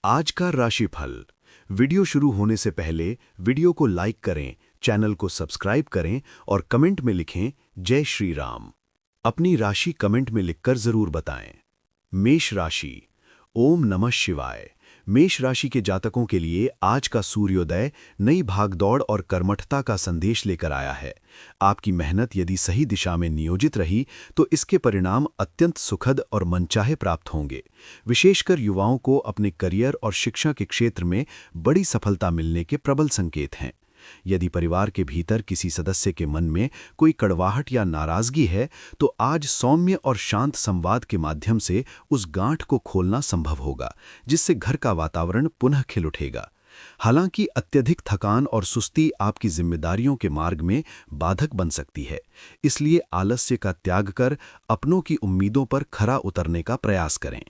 आज का राशिफल। वीडियो शुरू होने से पहले वीडियो को लाइक करें, चैनल को सब्सक्राइब करें और कमेंट में लिखें जय श्री राम। अपनी राशि कमेंट में लिखकर जरूर बताएं। मेष राशि। ओम नमः शिवाय। मेष राशि के जातकों के लिए आज का सूर्योदय नई भागदौड़ और कर्मठता का संदेश लेकर आया है। आपकी मेहनत यदि सही दिशा में नियोजित रही तो इसके परिणाम अत्यंत सुखद और मनचाहे प्राप्त होंगे। विशेषकर युवाओं को अपने करियर और शिक्षा के क्षेत्र में बड़ी सफलता मिलने के प्रबल संकेत हैं। यदि परिवार के भीतर किसी सदस्य के मन में कोई कड़वाहट या नाराजगी है तो आज सौम्य और शांत संवाद के माध्यम से उस गांठ को खोलना संभव होगा, जिससे घर का वातावरण पुनः खिल उठेगा। हालांकि अत्यधिक थकान और सुस्ती आपकी जिम्मेदारियों के मार्ग में बाधक बन सकती है, इसलिए आलस्य का त्याग कर अपनों की उम्मीदों पर खरा उतरने का प्रयास करें।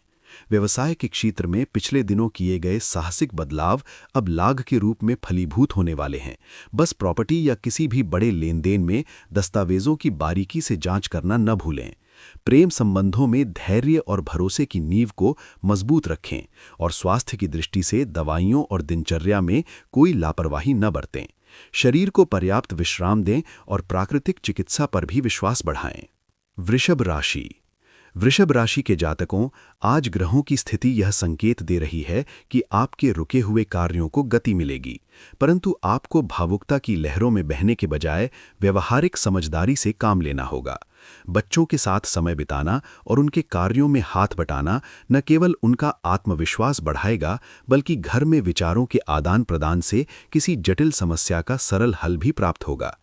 व्यवसाय के क्षेत्र में पिछले दिनों किए गए साहसिक बदलाव अब लाभ के रूप में फलीभूत होने वाले हैं। बस प्रॉपर्टी या किसी भी बड़े लेन देन में दस्तावेजों की बारीकी से जांच करना न भूलें। प्रेम संबंधों में धैर्य और भरोसे की नींव को मजबूत रखें और स्वास्थ्य की दृष्टि से दवाइयों और दिनचर्या में कोई लापरवाही न बरतें। शरीर को पर्याप्त विश्राम दें और प्राकृतिक चिकित्सा पर भी विश्वास बढ़ाएं। वृषभ राशि। वृषभ राशि के जातकों, आज ग्रहों की स्थिति यह संकेत दे रही है कि आपके रुके हुए कार्यों को गति मिलेगी, परंतु आपको भावुकता की लहरों में बहने के बजाय व्यवहारिक समझदारी से काम लेना होगा। बच्चों के साथ समय बिताना और उनके कार्यों में हाथ बटाना न केवल उनका आत्मविश्वास बढ़ाएगा, बल्कि घर में विचारों के आदान प्रदान से किसी जटिल समस्या का सरल हल भी प्राप्त होगा।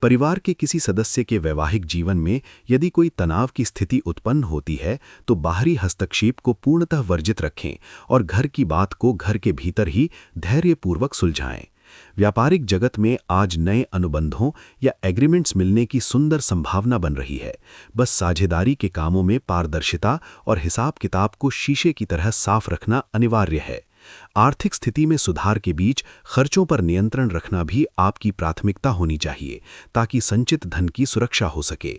परिवार के किसी सदस्य के वैवाहिक जीवन में यदि कोई तनाव की स्थिति उत्पन्न होती है तो बाहरी हस्तक्षेप को पूर्णतः वर्जित रखें और घर की बात को घर के भीतर ही धैर्यपूर्वक सुलझाएं। व्यापारिक जगत में आज नए अनुबंधों या एग्रीमेंट्स मिलने की सुंदर संभावना बन रही है। बस साझेदारी के कामों में पारदर्शिता और हिसाब किताब को शीशे की तरह साफ रखना अनिवार्य है। आर्थिक स्थिति में सुधार के बीच खर्चों पर नियंत्रण रखना भी आपकी प्राथमिकता होनी चाहिए, ताकि संचित धन की सुरक्षा हो सके।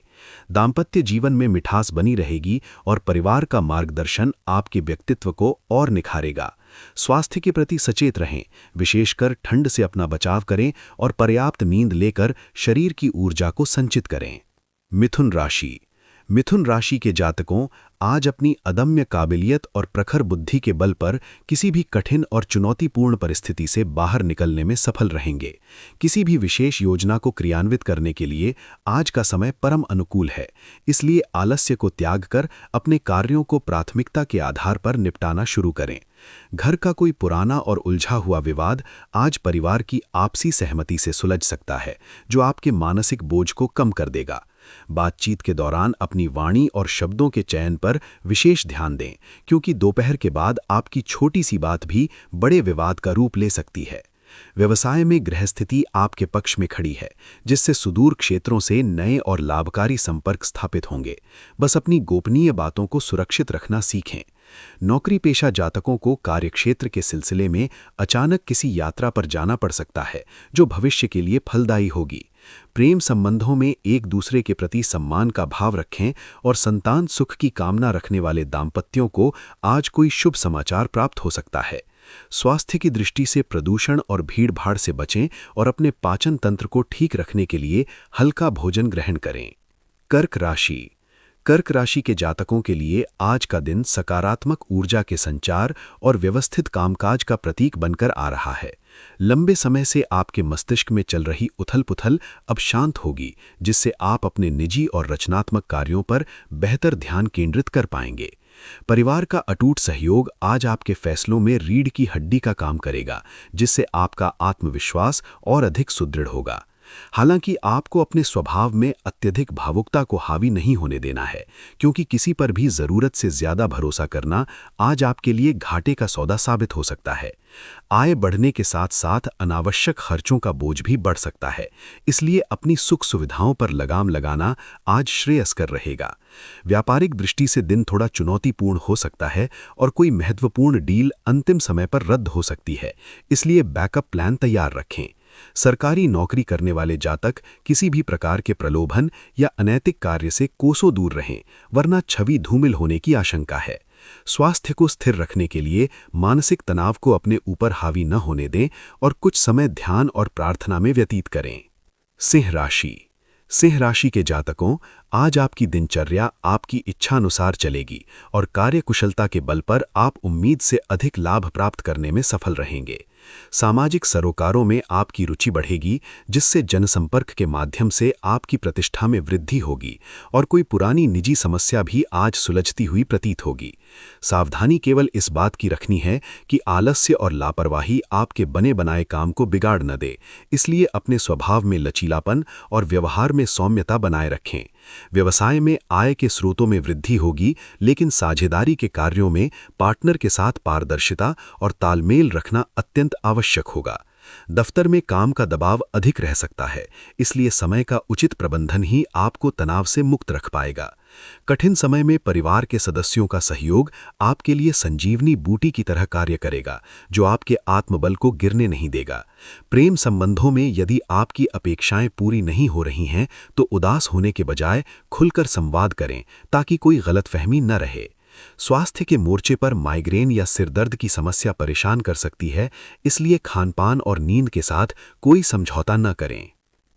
दाम्पत्य जीवन में मिठास बनी रहेगी और परिवार का मार्गदर्शन आपके व्यक्तित्व को और निखारेगा। स्वास्थ्य के प्रति सचेत रहें, विशेषकर ठंड से अपना बचाव करें और पर्याप्त नींद लेकर शरीर की ऊर्जा को संचित करें। मिथुन राशि। मिथुन राशि के जातकों, आज अपनी अदम्य काबिलियत और प्रखर बुद्धि के बल पर किसी भी कठिन और चुनौतीपूर्ण परिस्थिति से बाहर निकलने में सफल रहेंगे। किसी भी विशेष योजना को क्रियान्वित करने के लिए आज का समय परम अनुकूल है, इसलिए आलस्य को त्याग कर अपने कार्यों को प्राथमिकता के आधार पर निपटाना शुरू करें। घर का कोई पुराना और उलझा हुआ विवाद आज परिवार की आपसी सहमति से सुलझ सकता है, जो आपके मानसिक बोझ को कम कर देगा। बातचीत के दौरान अपनी वाणी और शब्दों के चयन पर विशेष ध्यान दें, क्योंकि दोपहर के बाद आपकी छोटी सी बात भी बड़े विवाद का रूप ले सकती है। व्यवसाय में ग्रह स्थिति आपके पक्ष में खड़ी है, जिससे सुदूर क्षेत्रों से नए और लाभकारी संपर्क स्थापित होंगे। बस अपनी गोपनीय बातों को सुरक्षित रखना सीखें। नौकरी पेशा जातकों को कार्यक्षेत्र के सिलसिले में अचानक किसी यात्रा पर जाना पड़ सकता है, जो भविष्य के लिए फलदायी होगी। प्रेम संबंधों में एक दूसरे के प्रति सम्मान का भाव रखें और संतान सुख की कामना रखने वाले दाम्पत्यों को आज कोई शुभ समाचार प्राप्त हो सकता है। स्वास्थ्य की दृष्टि से प्रदूषण और भीड़-भाड़ से बचें और अपने पाचन तंत्र को ठीक रखने के लिए हल्का भोजन ग्रहण करें। कर्क राशि। कर्क राशि के जातकों के लिए आज का दिन सकारात्मक ऊर्जा के संचार और व्यवस्थित कामकाज का प्रतीक बनकर आ रहा है। लंबे समय से आपके मस्तिष्क में चल रही उथल-पुथल अब शांत होगी, जिससे आप अपने निजी और रचनात्मक कार्यों पर बेहतर ध्यान केंद्रित कर पाएंगे। परिवार का अटूट सहयोग आज आपके फैसलों में रीढ़ की हड्डी का काम करेगा, जिससे आपका आत्मविश्वास और अधिक सुदृढ़ होगा। हालांकि आपको अपने स्वभाव में अत्यधिक भावुकता को हावी नहीं होने देना है, क्योंकि किसी पर भी जरूरत से ज्यादा भरोसा करना आज आपके लिए घाटे का सौदा साबित हो सकता है। आय बढ़ने के साथ साथ अनावश्यक खर्चों का बोझ भी बढ़ सकता है, इसलिए अपनी सुख सुविधाओं पर लगाम लगाना आज श्रेयस्कर रहेगा। व्यापारिक दृष्टि से दिन थोड़ा चुनौतीपूर्ण हो सकता है और कोई महत्वपूर्ण डील अंतिम समय पर रद्द हो सकती है, इसलिए बैकअप प्लान तैयार रखें। सरकारी नौकरी करने वाले जातक किसी भी प्रकार के प्रलोभन या अनैतिक कार्य से कोसों दूर रहें, वरना छवि धूमिल होने की आशंका है। स्वास्थ्य को स्थिर रखने के लिए मानसिक तनाव को अपने ऊपर हावी न होने दें और कुछ समय ध्यान और प्रार्थना में व्यतीत करें। सिंह राशि। सिंह राशि के जातकों, आज आपकी दिनचर्या आपकी इच्छानुसार चलेगी और कार्यकुशलता के बल पर आप उम्मीद से अधिक लाभ प्राप्त करने में सफल रहेंगे। सामाजिक सरोकारों में आपकी रुचि बढ़ेगी, जिससे जनसंपर्क के माध्यम से आपकी प्रतिष्ठा में वृद्धि होगी और कोई पुरानी निजी समस्या भी आज सुलझती हुई प्रतीत होगी। सावधानी केवल इस बात की रखनी है कि आलस्य और लापरवाही आपके बने बनाए काम को बिगाड़ न दे, इसलिए अपने स्वभाव में लचीलापन और व्यवहार में सौम्यता बनाए रखें। व्यवसाय में आय के स्रोतों में वृद्धि होगी, लेकिन साझेदारी के कार्यों में पार्टनर के साथ पारदर्शिता और तालमेल रखना अत्यंत आवश्यक होगा। दफ्तर में काम का दबाव अधिक रह सकता है, इसलिए समय का उचित प्रबंधन ही आपको तनाव से मुक्त रख पाएगा। कठिन समय में परिवार के सदस्यों का सहयोग आपके लिए संजीवनी बूटी की तरह कार्य करेगा, जो आपके आत्मबल को गिरने नहीं देगा। प्रेम संबंधों में यदि आपकी अपेक्षाएं पूरी नहीं हो रही हैं, तो उदास होने के बजाय खुलकर संवाद करें ताकि कोई गलतफहमी न रहे। स्वास्थ्य के मोर्चे पर माइग्रेन या सिरदर्द की समस्या परेशान कर सकती है, इसलिए खानपान और नींद के साथ कोई समझौता न करें।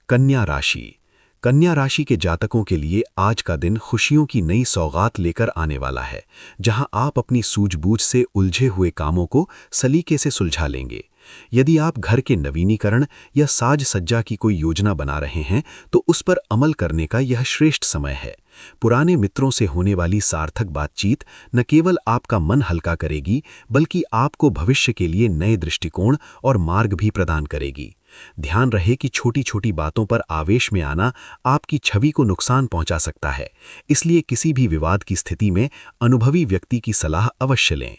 कन्या राशि। कन्या राशि के जातकों के लिए आज का दिन खुशियों की नई सौगात लेकर आने वाला है, जहां आप अपनी सूझबूझ से उलझे हुए कामों को सलीके से सुलझा लेंगे। यदि आप घर के नवीनीकरण या साज सज्जा की कोई योजना बना रहे हैं, तो उस पर अमल करने का यह श्रेष्ठ समय है। पुराने मित्रों से होने वाली सार्थक बातचीत न केवल आपका मन हल्का करेगी, बल्कि आपको भविष्य के लिए नए दृष्टिकोण और मार्ग भी प्रदान करेगी। ध्यान रहे कि छोटी छोटी बातों पर आवेश में आना आपकी छवि को नुकसान पहुंचा सकता है, इसलिए किसी भी विवाद की स्थिति में अनुभवी व्यक्ति की सलाह अवश्य लें।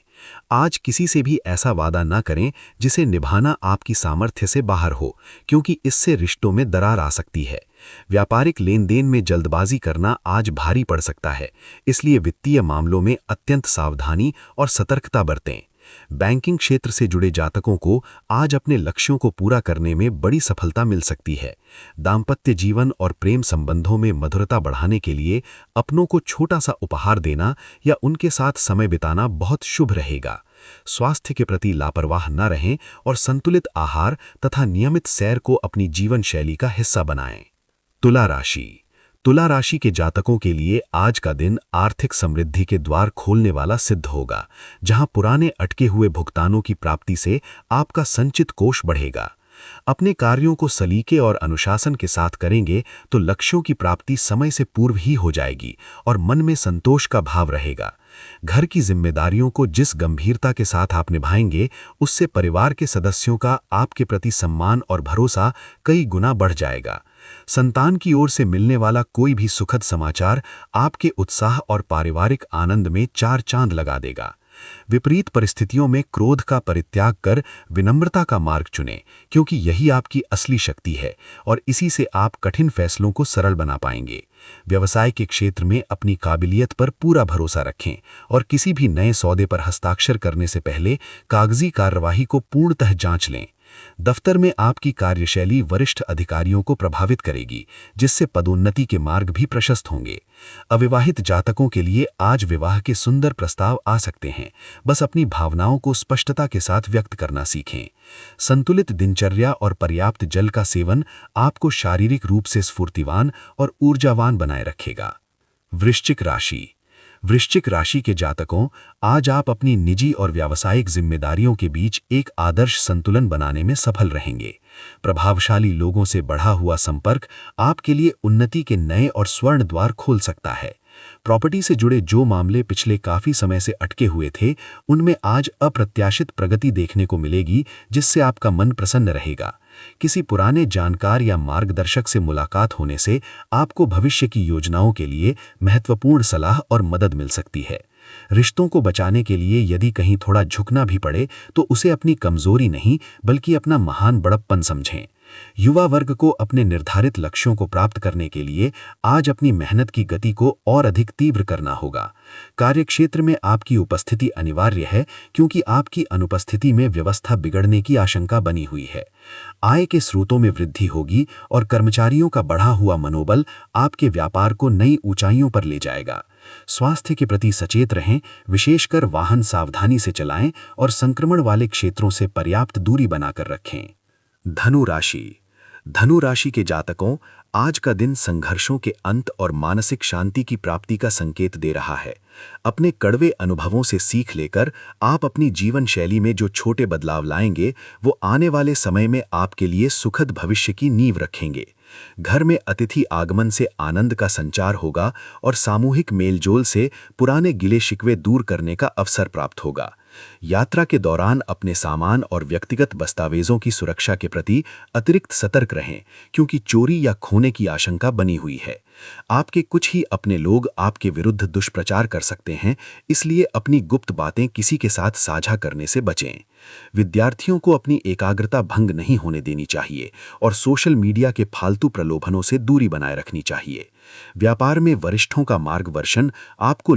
आज किसी से भी ऐसा वादा न करें जिसे निभाना आपकी सामर्थ्य से बाहर हो, क्योंकि इससे रिश्तों में दरार आ सकती है। व्यापारिक लेन देन में जल्दबाजी करना आज भारी पड़ सकता है, इसलिए वित्तीय मामलों में अत्यंत सावधानी और सतर्कता बरतें। बैंकिंग क्षेत्र से जुड़े जातकों को आज अपने लक्ष्यों को पूरा करने में बड़ी सफलता मिल सकती है। दाम्पत्य जीवन और प्रेम संबंधों में मधुरता बढ़ाने के लिए अपनों को छोटा सा उपहार देना या उनके साथ समय बिताना बहुत शुभ रहेगा। स्वास्थ्य के प्रति लापरवाह न रहें और संतुलित आहार तथा नियमित सैर को अपनी जीवन शैली का हिस्सा बनाएं। तुला राशि। तुला राशि के जातकों के लिए आज का दिन आर्थिक समृद्धि के द्वार खोलने वाला सिद्ध होगा, जहां पुराने अटके हुए भुगतानों की प्राप्ति से आपका संचित कोष बढ़ेगा। अपने कार्यों को सलीके और अनुशासन के साथ करेंगे तो लक्ष्यों की प्राप्ति समय से पूर्व ही हो जाएगी और मन में संतोष का भाव रहेगा। घर की जिम्मेदारियों को जिस गंभीरता के साथ आप निभाएंगे, उससे परिवार के सदस्यों का आपके प्रति सम्मान और भरोसा कई गुना बढ़ जाएगा। संतान की ओर से मिलने वाला कोई भी सुखद समाचार आपके उत्साह और पारिवारिक आनंद में चार चांद लगा देगा। विपरीत परिस्थितियों में क्रोध का परित्याग कर विनम्रता का मार्ग चुनें, क्योंकि यही आपकी असली शक्ति है और इसी से आप कठिन फैसलों को सरल बना पाएंगे। व्यवसाय के क्षेत्र में अपनी काबिलियत पर पूरा भरोसा रखें और किसी भी नए सौदे पर हस्ताक्षर करने से पहले कागजी कार्यवाही को पूर्णतः जांच लें। दफ्तर में आपकी कार्यशैली वरिष्ठ अधिकारियों को प्रभावित करेगी, जिससे पदोन्नति के मार्ग भी प्रशस्त होंगे। अविवाहित जातकों के लिए आज विवाह के सुंदर प्रस्ताव आ सकते हैं, बस अपनी भावनाओं को स्पष्टता के साथ व्यक्त करना सीखें। संतुलित दिनचर्या और पर्याप्त जल का सेवन आपको शारीरिक रूप से स्फूर्तिवान और ऊर्जावान बनाए रखेगा। वृश्चिक राशि। वृश्चिक राशि के जातकों, आज आप अपनी निजी और व्यावसायिक जिम्मेदारियों के बीच एक आदर्श संतुलन बनाने में सफल रहेंगे। प्रभावशाली लोगों से बढ़ा हुआ संपर्क आपके लिए उन्नति के नए और स्वर्ण द्वार खोल सकता है। प्रॉपर्टी से जुड़े जो मामले पिछले काफी समय से अटके हुए थे, उनमें आज अप्रत्याशित प्रगति देखने को मिलेगी, जिससे आपका मन प्रसन्न रहेगा। किसी पुराने जानकार या मार्गदर्शक से मुलाकात होने से आपको भविष्य की योजनाओं के लिए महत्वपूर्ण सलाह और मदद मिल सकती है। रिश्तों को बचाने के लिए यदि कहीं थोड़ा झुकना भी पड़े, तो उसे अपनी कमजोरी नहीं बल्कि अपना महान बड़प्पन समझें। युवा वर्ग को अपने निर्धारित लक्ष्यों को प्राप्त करने के लिए आज अपनी मेहनत की गति को और अधिक तीव्र करना होगा। कार्यक्षेत्र में आपकी उपस्थिति अनिवार्य है, क्योंकि आपकी अनुपस्थिति में व्यवस्था बिगड़ने की आशंका बनी हुई है। आय के स्रोतों में वृद्धि होगी और कर्मचारियों का बढ़ा हुआ मनोबल आपके व्यापार को नई ऊंचाइयों पर ले जाएगा। स्वास्थ्य के प्रति सचेत रहें, विशेषकर वाहन सावधानी से चलाएं और संक्रमण वाले क्षेत्रों से पर्याप्त दूरी बनाकर रखें। धनु राशि। धनु राशि के जातकों, आज का दिन संघर्षों के अंत और मानसिक शांति की प्राप्ति का संकेत दे रहा है। अपने कड़वे अनुभवों से सीख लेकर आप अपनी जीवन शैली में जो छोटे बदलाव लाएंगे, वो आने वाले समय में आपके लिए सुखद भविष्य की नींव रखेंगे। घर में अतिथि आगमन से आनंद का संचार होगा और सामूहिक मेलजोल से पुराने गिले शिकवे दूर करने का अवसर प्राप्त होगा। यात्रा के दौरान अपने सामान और व्यक्तिगत दस्तावेजों की सुरक्षा के प्रति अतिरिक्त सतर्क रहें, क्योंकि चोरी या खोने की आशंका बनी हुई है। आपके कुछ ही अपने लोग आपके विरुद्ध दुष्प्रचार कर सकते हैं, इसलिए अपनी गुप्त बातें किसी के साथ साझा करने से बचें। विद्यार्थियों को अपनी एकाग्रता भंग नहीं होने देनी चाहिए और सोशल मीडिया के फालतू प्रलोभनों से दूरी बनाए रखनी चाहिए। व्यापार में वरिष्ठों का मार्गदर्शन आपको